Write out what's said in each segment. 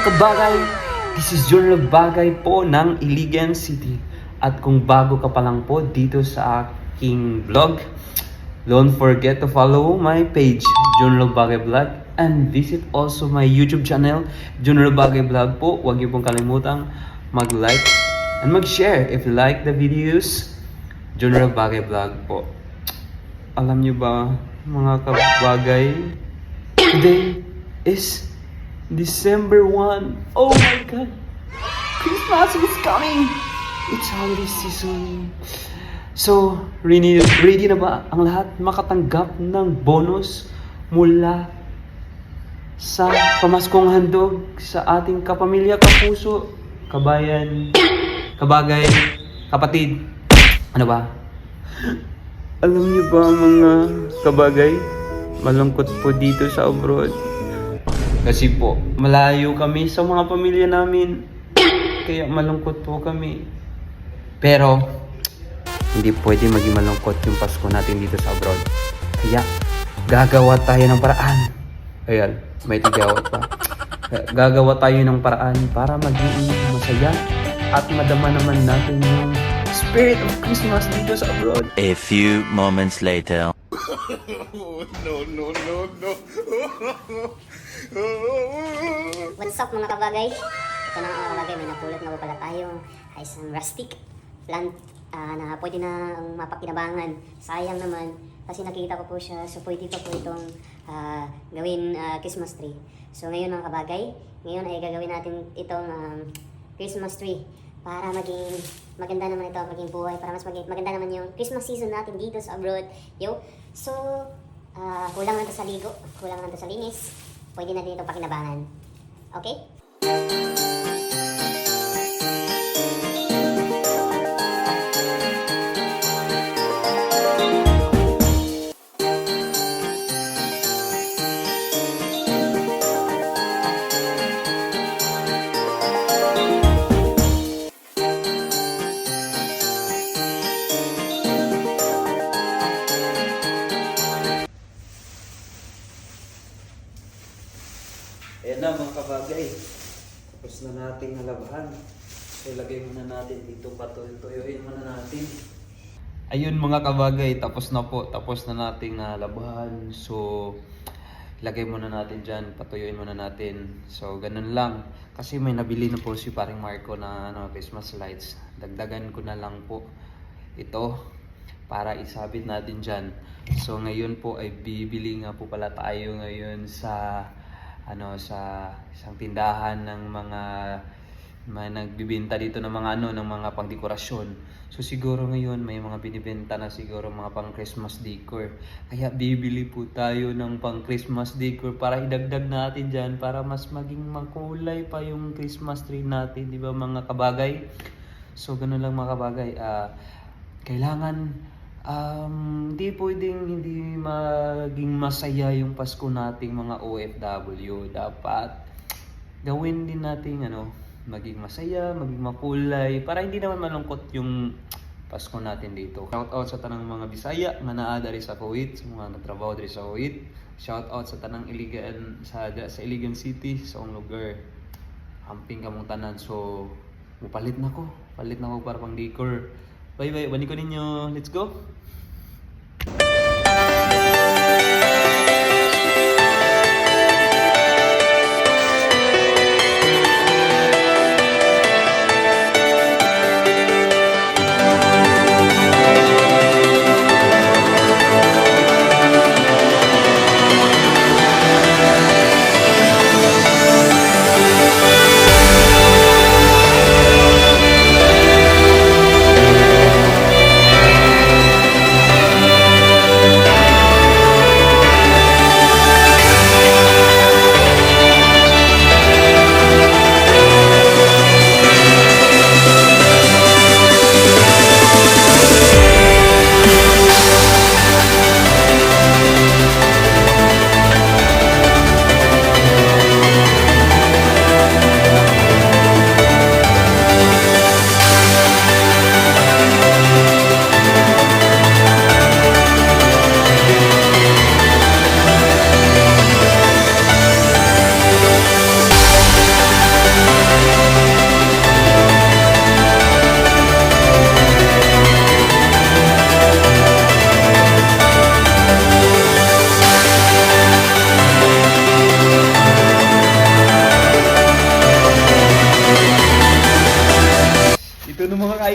kabagay, this is Journal Bagay po ng Iligan City. At kung bago ka pa lang po dito sa aking vlog, don't forget to follow my page, Journal Bagay Vlog, and visit also my YouTube channel, Journal Bagay Vlog po. Huwag niyo pong kalimutang mag-like and mag-share if you like the videos, Journal Bagay Vlog po. Alam niyo ba, mga kabagay, today is December 1. Oh my God! Christmas is coming! It's holiday season. So, ready na ba ang lahat makatanggap ng bonus mula sa pamaskong handog sa ating kapamilya, kapuso, kabayan, kabagay, kapatid? Ano ba? Alam niyo ba mga kabagay, malungkot po dito sa abroad. Kasi po, malayo kami sa mga pamilya namin. Kaya malungkot po kami. Pero, hindi pwede maging malungkot yung Pasko natin dito sa abroad. Kaya, gagawa tayo ng paraan. Ayan, may tigawat pa. Gagawa tayo ng paraan para maging masaya at madama naman natin yung spirit of Christmas dito sa abroad. A few moments later. What's up mga kabagay? Ito na mga kabagay, may napulot na po pala tayong isang rustic plant na pwede na mapakinabangan. Sayang naman kasi nakita ko po siya, so pwede pa po itong gawin Christmas tree. So ngayon mga kabagay, ngayon ay gagawin natin itong Christmas tree para maging maganda naman ito, maging buhay, para mas maganda naman yung Christmas season natin dito sa abroad. Yo, so kulang lang to sa ligo, kulang lang to sa linis. Pwede natin itong pakinabangan. Okay? Ayan na mga kabagay. Tapos na nating nalabahan. So ilagay muna natin dito, patuyuin muna natin. Ayun mga kabagay, tapos na po. Tapos na nating nalabahan. So ilagay muna natin dyan, patuyuin muna natin. So ganun lang. Kasi may nabili na po si paring Marco na Christmas lights. Dagdagan ko na lang po ito para isabit natin dyan. So ngayon po ay bibili nga po pala tayo ngayon sa sa isang tindahan ng mga nagbibenta dito ng mga ng mga pangdekorasyon. So siguro ngayon may mga binibenta na siguro mga pang Christmas decor. Kaya bibili po tayo ng pang Christmas decor para idagdag natin diyan para mas maging makulay pa yung Christmas tree natin, di ba mga kabagay? So ganoon lang mga kabagay. Kailangan hindi pwedeng hindi maging masaya yung Pasko nating mga OFW. Dapat gawin din natin maging masaya, maging makulay para hindi naman malungkot yung Pasko natin dito. Shout out sa tanang mga Bisaya nga naa diri sa Kuwait, sa mga nagtrabaho diri sa Kuwait. Shout out sa tanang Iligan sa Iligan City, sa lugar. Hamping kamong tanan. So palit na ko para pang decor. Bye-bye, bani ko ninyo. Let's go!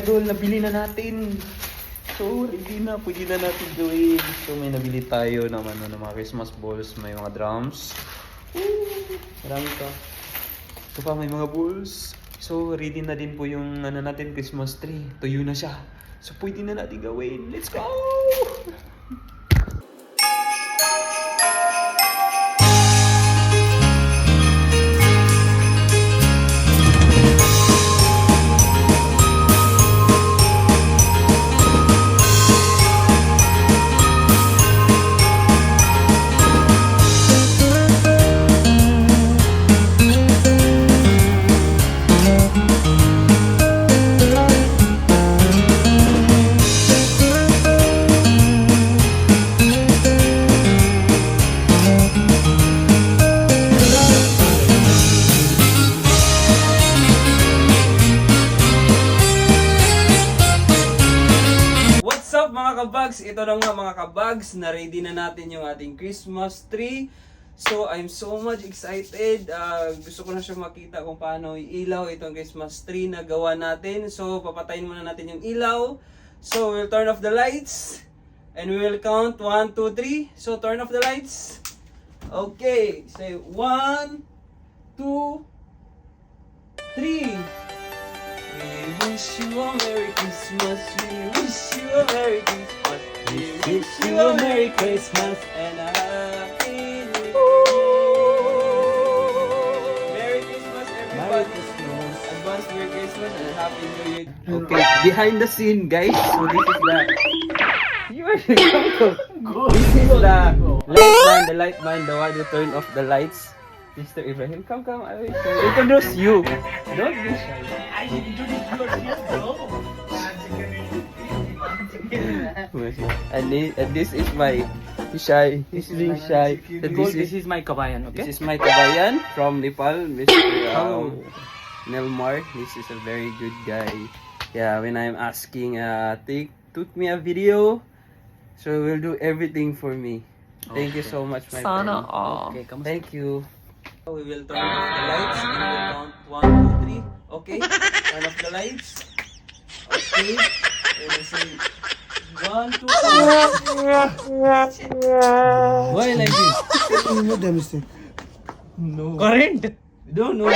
idol, nabili na natin. So, ready na. Pwede na natin gawin. So, may nabili tayo naman ng mga Christmas balls. May mga drums. Marami pa. So pa, may mga balls. So, ready na din po yung natin, Christmas tree. Tuyo na siya. So, pwede na natin gawin. Let's go! What's up mga kabags? Ito na nga mga kabags, na-ready na natin yung ating Christmas tree. So I'm so much excited. Gusto ko na siya makita kung paano ilaw itong Christmas tree na gawa natin. So papatayin muna natin yung ilaw. So we'll turn off the lights and we will count 1, 2, 3. So turn off the lights. Okay, say 1, 2, 3. We wish you a Merry Christmas. We wish you a Merry Christmas. We wish you a Merry Christmas and a Happy New Year. Merry Christmas, everybody. Advance Merry Christmas and a Happy New Year. Okay, behind the scene, guys. So this is the. You are this is the light man, the one who turned off the lights. Mr. Ibrahim, come, I will introduce you. Don't be shy. I introduce yourself, bro. And this is my shy. This is shy. This is my kabayan, okay? This is my kabayan from Nepal, Mr. Nelmar. This is a very good guy. Yeah, when I'm asking, took me a video, so we'll do everything for me. Thank you so much, my friend. Okay, kamusta? Thank you. We will turn off the lights and we will count 1, 2, 3. Okay? Turn off the lights. Okay. And I say 1, 2, 3. Why like this? No damn mistake. No. Current! No, but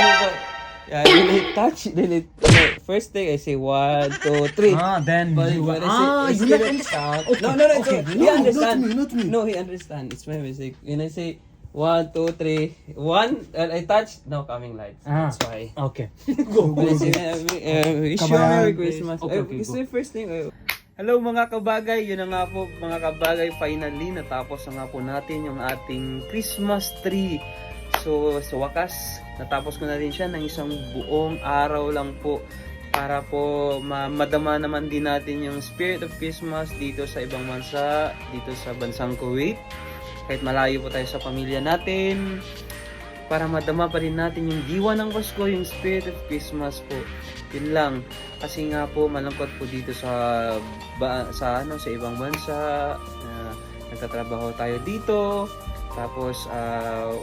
yeah, then it touch, then it first thing I say 1, 2, 3. Then But you when you I say not it's understand. count. No, Okay, he understand. not me. No, he understand. It's my mistake. When I say 1, 2, 3, 1, and I touch, no coming lights. That's why. Okay. When I say, wish you a Merry Christmas. Okay, It's go. the first thing. Hello mga kabagay, yun na nga po mga kabagay, finally natapos na nga po natin yung ating Christmas tree. So sa wakas, natapos ko na rin siya ng isang buong araw lang po para po madama naman din natin yung spirit of Christmas dito sa ibang bansa, dito sa bansang Kuwait. Kahit malayo po tayo sa pamilya natin, para madama pa rin natin yung diwa ng Pasko, yung spirit of Christmas po. Yun lang. Kasi nga po malungkot po dito sa ibang bansa. Nagtatrabaho tayo dito. Tapos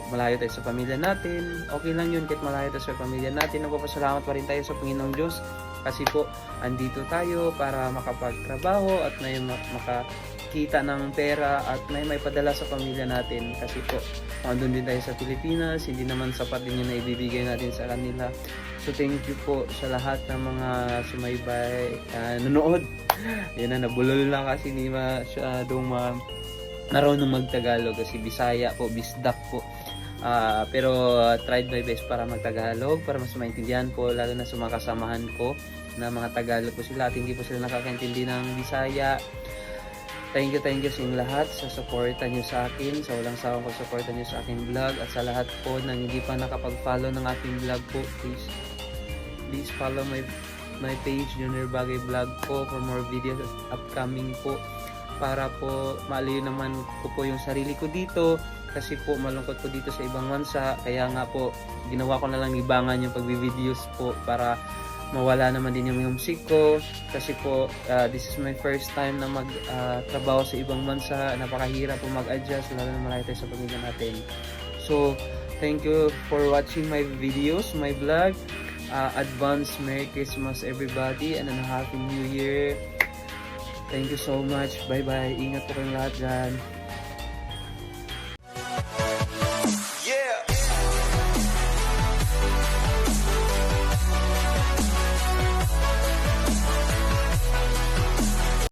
malayo tayo sa pamilya natin. Okay lang yun kahit malayo tayo sa pamilya natin. Nagpapasalamat pa rin tayo sa Panginoong Diyos. Kasi po andito tayo para makapagtrabaho at may makakita ng pera at may padala sa pamilya natin. Kasi po andun din tayo sa Pilipinas. Hindi naman sapat din yung naibibigay natin sa kanila. So thank you po sa lahat ng mga sumaybay, nanonood. Yan na, nabulol na kasi ni masyadong marunong magtagalog kasi Bisaya po, Bisdak po. Pero tried my best para magtagalog, para mas maintindihan po, lalo na sa mga kasamahan ko na mga Tagalog po sila at hindi po sila nakakaintindi ng Bisaya. Thank you sa inyong lahat sa suporta nyo sa akin, sa walang sawang pagsuporta nyo sa aking vlog at sa lahat po na hindi pa nakapag-follow ng aking vlog po, please follow my page, Junior Bagay Vlog po for more videos upcoming po para po maaliw naman ko po yung sarili ko dito kasi po malungkot po dito sa ibang bansa, kaya nga po ginawa ko na lang libangan yung pagbi-videos po para mawala naman din yung homesick ko kasi po this is my first time na magtrabaho sa ibang bansa. Napakahirap po mag-adjust lalo na malayo tayo sa pamilya natin. So thank you for watching my videos, my vlog. advance Merry Christmas everybody and a Happy New Year. Thank you so much. Bye bye. Ingat po kayong lahat dyan.